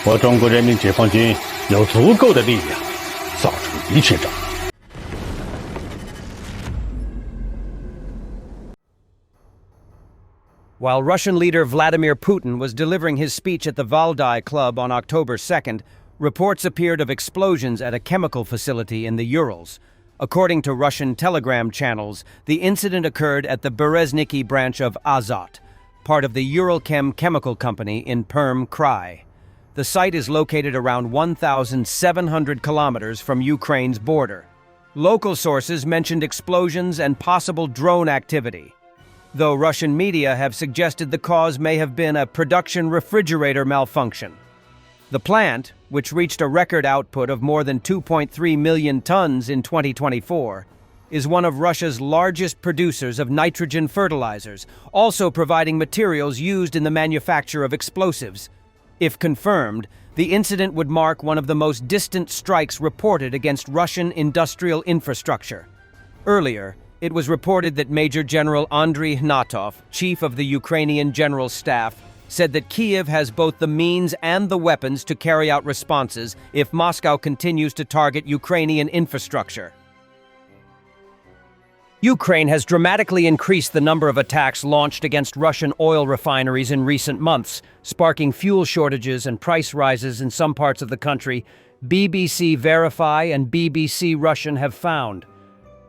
我中国人民解放军有足够的力量扫除一切障碍。 While Russian leader Vladimir Putin was delivering his speech at the Valdai Club on October 2nd, reports appeared of explosions at a chemical facility in the Urals. According to Russian telegram channels, the incident occurred at the Berezniki branch of Azot, part of the Uralchem chemical company in Perm Krai. The site is located around 1,700 kilometers from Ukraine's border. Local sources mentioned explosions and possible drone activity, though Russian media have suggested the cause may have been a production refrigerator malfunction. The plant, which reached a record output of more than 2.3 million tons in 2024, is one of Russia's largest producers of nitrogen fertilizers, also providing materials used in the manufacture of explosives. If confirmed, the incident would mark one of the most distant strikes reported against Russian industrial infrastructure. Earlier, it was reported that Major General Andriy Hnatov, chief of the Ukrainian General Staff, said that Kyiv has both the means and the weapons to carry out responses if Moscow continues to target Ukrainian infrastructure. Ukraine has dramatically increased the number of attacks launched against Russian oil refineries in recent months, sparking fuel shortages and price rises in some parts of the country, BBC Verify and BBC Russian have found.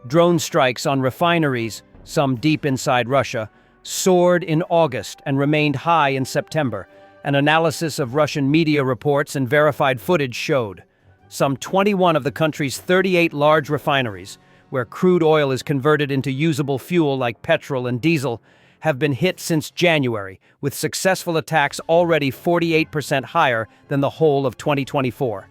Drone strikes on refineries, some deep inside Russia, soared in August and remained high in September. An analysis of Russian media reports and verified footage showed. Some 21 of the country's 38 large refineries, where crude oil is converted into usable fuel like petrol and diesel, have been hit since January, with successful attacks already 48% higher than the whole of 2024.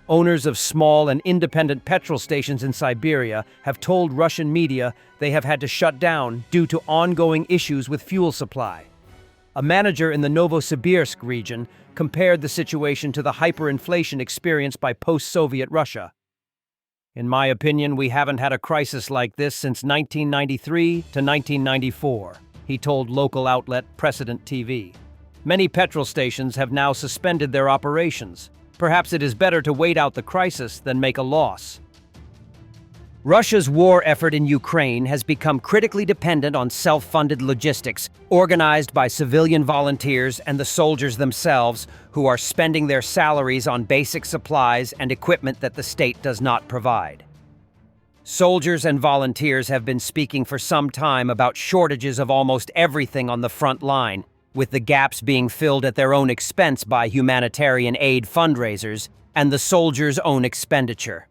Owners of small and independent petrol stations in Siberia have told Russian media they have had to shut down due to ongoing issues with fuel supply. A manager in the Novosibirsk region compared the situation to the hyperinflation experienced by post-Soviet Russia. In my opinion, we haven't had a crisis like this since 1993 to 1994, he told local outlet Precedent TV. Many petrol stations have now suspended their operations. Perhaps it is better to wait out the crisis than make a loss. Russia's war effort in Ukraine has become critically dependent on self-funded logistics, organized by civilian volunteers and the soldiers themselves, who are spending their salaries on basic supplies and equipment that the state does not provide. Soldiers and volunteers have been speaking for some time about shortages of almost everything on the front line, with the gaps being filled at their own expense by humanitarian aid fundraisers and the soldiers' own expenditure.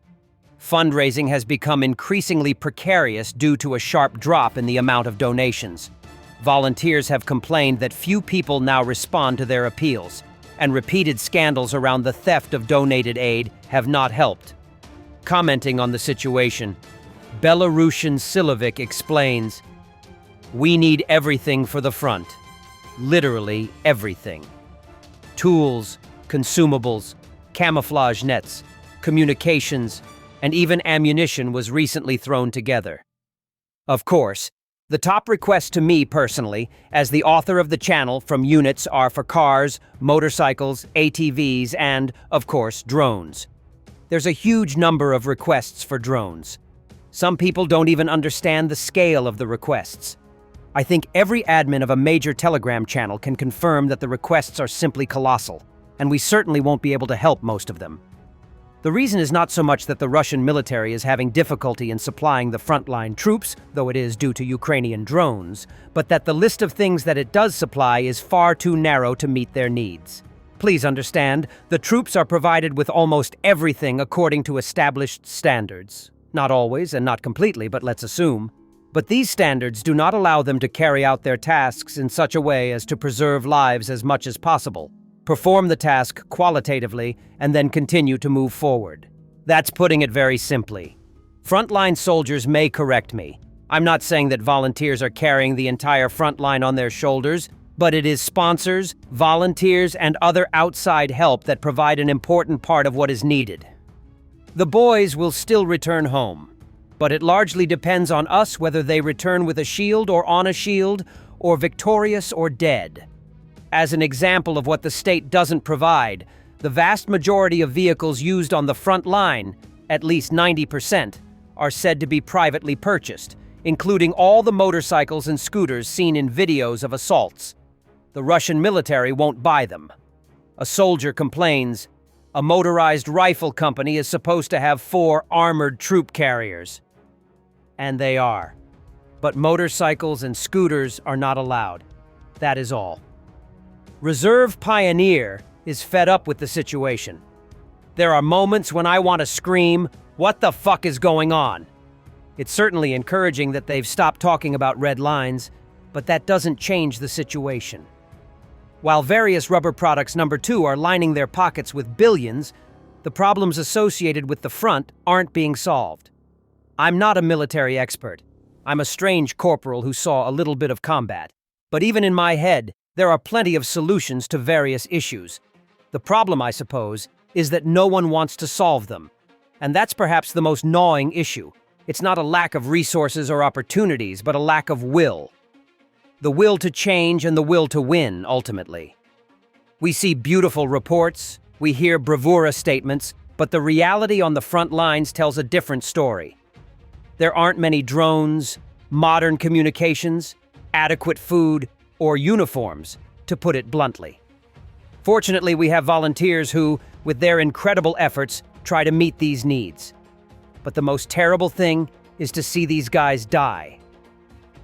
Fundraising has become increasingly precarious due to a sharp drop in the amount of donations. Volunteers have complained that few people now respond to their appeals, and repeated scandals around the theft of donated aid have not helped. Commenting on the situation, Belarusian Silovic explains, "We need everything for the front. Literally everything. Tools, consumables, camouflage nets, communications, and even ammunition was recently thrown together." Of course, the top requests to me personally, as the author of the channel, from units are for cars, motorcycles, ATVs, and, of course, drones. There's a huge number of requests for drones. Some people don't even understand the scale of the requests. I think every admin of a major Telegram channel can confirm that the requests are simply colossal, and we certainly won't be able to help most of them. The reason is not so much that the Russian military is having difficulty in supplying the frontline troops, though it is due to Ukrainian drones, but that the list of things that it does supply is far too narrow to meet their needs. Please understand, the troops are provided with almost everything according to established standards. Not always and not completely, but let's assume. But these standards do not allow them to carry out their tasks in such a way as to preserve lives as much as possible, perform the task qualitatively, and then continue to move forward. That's putting it very simply. Frontline soldiers may correct me. I'm not saying that volunteers are carrying the entire front line on their shoulders, but it is sponsors, volunteers, and other outside help that provide an important part of what is needed. The boys will still return home, but it largely depends on us whether they return with a shield or on a shield, or victorious or dead. As an example of what the state doesn't provide, The vast majority of vehicles used on the front line, at least 90%, are said to be privately purchased, including all the motorcycles and scooters seen in videos of assaults. The Russian military won't buy them. A soldier complains, a motorized rifle company is supposed to have 4 armored troop carriers. And they are. But motorcycles and scooters are not allowed. That is all. Reserve Pioneer is fed up with the situation. There are moments when I want to scream, "What the fuck is going on?" It's certainly encouraging that they've stopped talking about red lines, but that doesn't change the situation. While various rubber products number 2 are lining their pockets with billions, the problems associated with the front aren't being solved. I'm not a military expert. I'm a strange corporal who saw a little bit of combat. But even in my head, there are plenty of solutions to various issues. The problem, I suppose, is that no one wants to solve them. And that's perhaps the most gnawing issue. It's not a lack of resources or opportunities, but a lack of will. The will to change and the will to win, ultimately. We see beautiful reports, we hear bravura statements, but the reality on the front lines tells a different story. There aren't many drones, modern communications, adequate food, or uniforms, to put it bluntly. Fortunately, we have volunteers who, with their incredible efforts, try to meet these needs. But the most terrible thing is to see these guys die.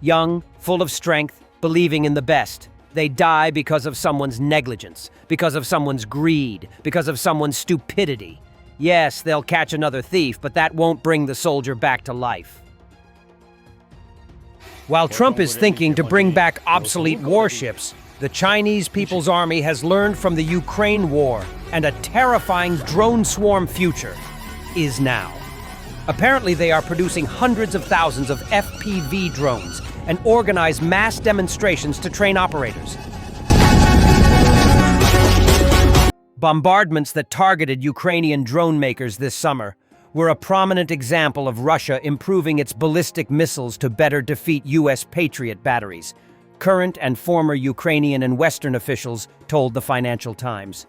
Young, full of strength, believing in the best. They die because of someone's negligence, because of someone's greed, because of someone's stupidity. Yes, they'll catch another thief, but that won't bring the soldier back to life. While Trump is thinking to bring back obsolete warships, the Chinese People's Army has learned from the Ukraine war, and a terrifying drone swarm future is now. Apparently, they are producing hundreds of thousands of FPV drones and organize mass demonstrations to train operators. Bombardments that targeted Ukrainian drone makers this summer were a prominent example of Russia improving its ballistic missiles to better defeat U.S. Patriot batteries, current and former Ukrainian and Western officials told the Financial Times.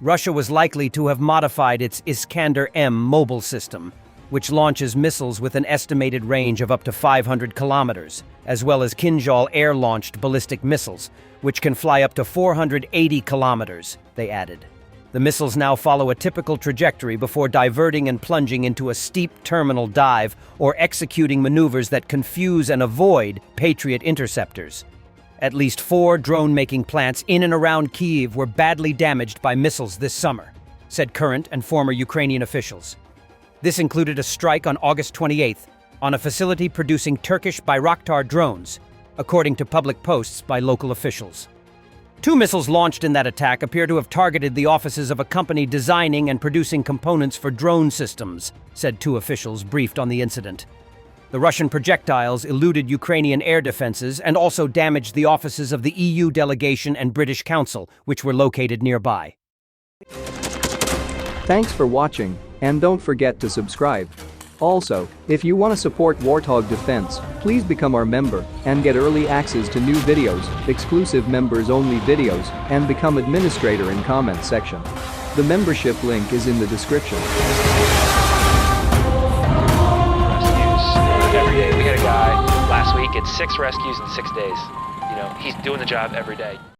Russia was likely to have modified its Iskander-M mobile system, which launches missiles with an estimated range of up to 500 kilometers, as well as Kinzhal air-launched ballistic missiles, which can fly up to 480 kilometers, they added. The missiles now follow a typical trajectory before diverting and plunging into a steep terminal dive or executing maneuvers that confuse and avoid Patriot interceptors. At least 4 drone-making plants in and around Kyiv were badly damaged by missiles this summer, said current and former Ukrainian officials. This included a strike on August 28th on a facility producing Turkish Bayraktar drones, according to public posts by local officials. 2 missiles launched in that attack appear to have targeted the offices of a company designing and producing components for drone systems, said 2 officials briefed on the incident. The Russian projectiles eluded Ukrainian air defenses and also damaged the offices of the EU delegation and British Council, which were located nearby. Thanks for watching, and don't forget to subscribe. Also, if you want to support Warthog Defense, please become our member and get early access to new videos, exclusive members-only videos, and become administrator in comments section. The membership link is in the description. Rescues every day. We had a guy last week, it's 6 rescues in 6 days. You know, he's doing the job every day.